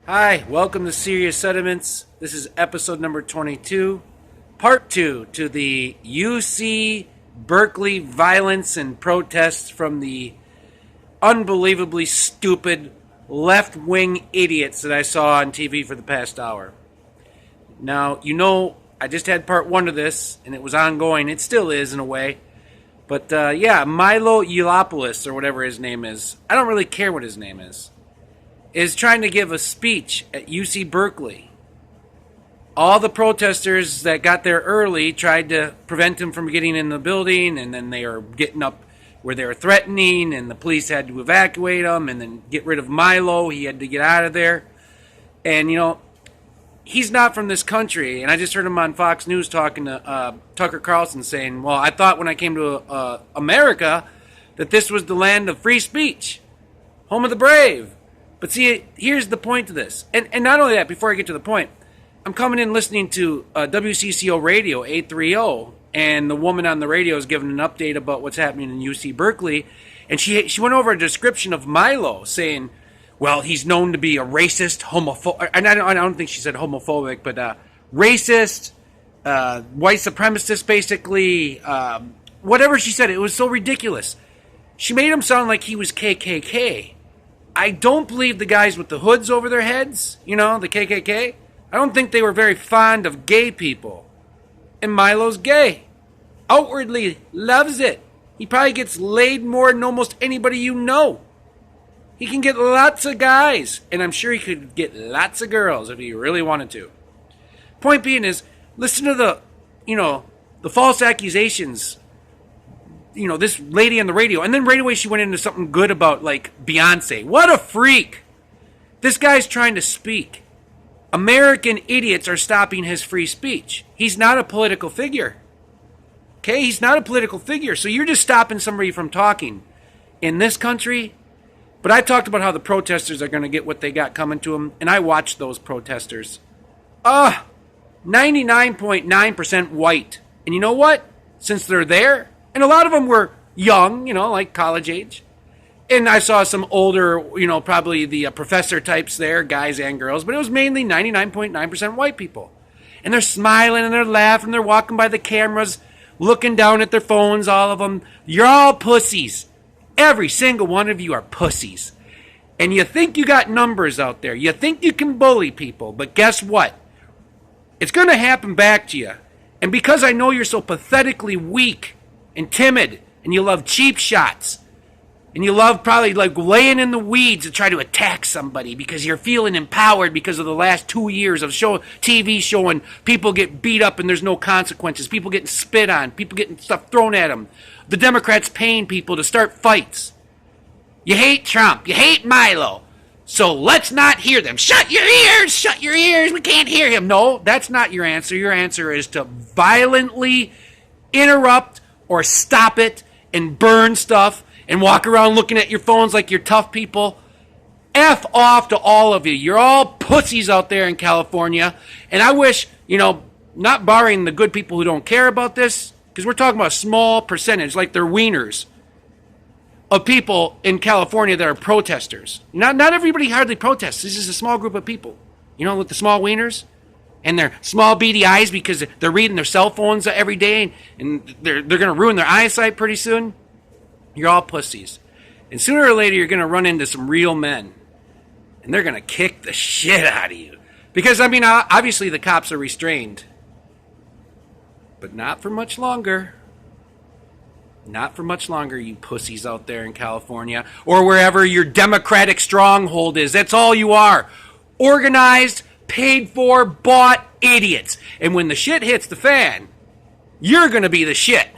Hi, welcome to Serious Sentiments. This is episode number 22, part 2 to the UC Berkeley violence and protests from the unbelievably stupid left-wing idiots that I saw on TV for the past hour. Now, I just had part 1 of this, and it was ongoing. It still is, in a way. But, Milo Yiannopoulos, or whatever his name is. I don't really care what his name is trying to give a speech at UC Berkeley. All the protesters that got there early tried to prevent him from getting in the building, and then they were getting up where they were threatening, and the police had to evacuate him and then get rid of Milo. He had to get out of there. And, he's not from this country. And I just heard him on Fox News talking to Tucker Carlson saying, well, I thought when I came to America that this was the land of free speech, home of the brave. But see, here's the point to this. And not only that, before I get to the point, I'm coming in listening to WCCO Radio 830, and the woman on the radio is giving an update about what's happening in UC Berkeley. And she went over a description of Milo, saying, well, he's known to be a racist, homophobic, and I don't think she said homophobic, but racist, white supremacist, basically. Whatever she said, it was so ridiculous. She made him sound like he was KKK. I don't believe the guys with the hoods over their heads, the KKK. I don't think they were very fond of gay people. And Milo's gay. Outwardly loves it. He probably gets laid more than almost anybody you know. He can get lots of guys. And I'm sure he could get lots of girls if he really wanted to. Point being is, listen to the false accusations. This lady on the radio. And then right away she went into something good about, Beyonce. What a freak. This guy's trying to speak. American idiots are stopping his free speech. He's not a political figure. Okay? He's not a political figure. So you're just stopping somebody from talking in this country. But I talked about how the protesters are going to get what they got coming to them. And I watched those protesters. 99.9% white. And you know what? Since they're there, and a lot of them were young, like college age. And I saw some older, probably the professor types there, guys and girls. But it was mainly 99.9% white people. And they're smiling and they're laughing. They're walking by the cameras, looking down at their phones, all of them. You're all pussies. Every single one of you are pussies. And you think you got numbers out there. You think you can bully people. But guess what? It's going to happen back to you. And because I know you're so pathetically weak and timid, and you love cheap shots, and you love probably laying in the weeds to try to attack somebody because you're feeling empowered because of the last 2 years of TV showing people get beat up and there's no consequences, people getting spit on, people getting stuff thrown at them, the Democrats paying people to start fights. You hate Trump, you hate Milo, so let's not hear them. Shut your ears, we can't hear him. No, that's not your answer. Your answer is to violently interrupt or stop it and burn stuff and walk around looking at your phones like you're tough people. F off to all of you. You're all pussies out there in California. And I wish, not barring the good people who don't care about this, because we're talking about a small percentage, like they're wieners, of people in California that are protesters. Not everybody hardly protests. This is a small group of people. With the small wieners. And their small beady eyes because they're reading their cell phones every day and they're going to ruin their eyesight pretty soon. You're all pussies. And sooner or later, you're going to run into some real men. And they're going to kick the shit out of you. Because, obviously the cops are restrained. But not for much longer. Not for much longer, you pussies out there in California. Or wherever your Democratic stronghold is. That's all you are. Organized, paid for, bought idiots. And when the shit hits the fan, you're going to be the shit.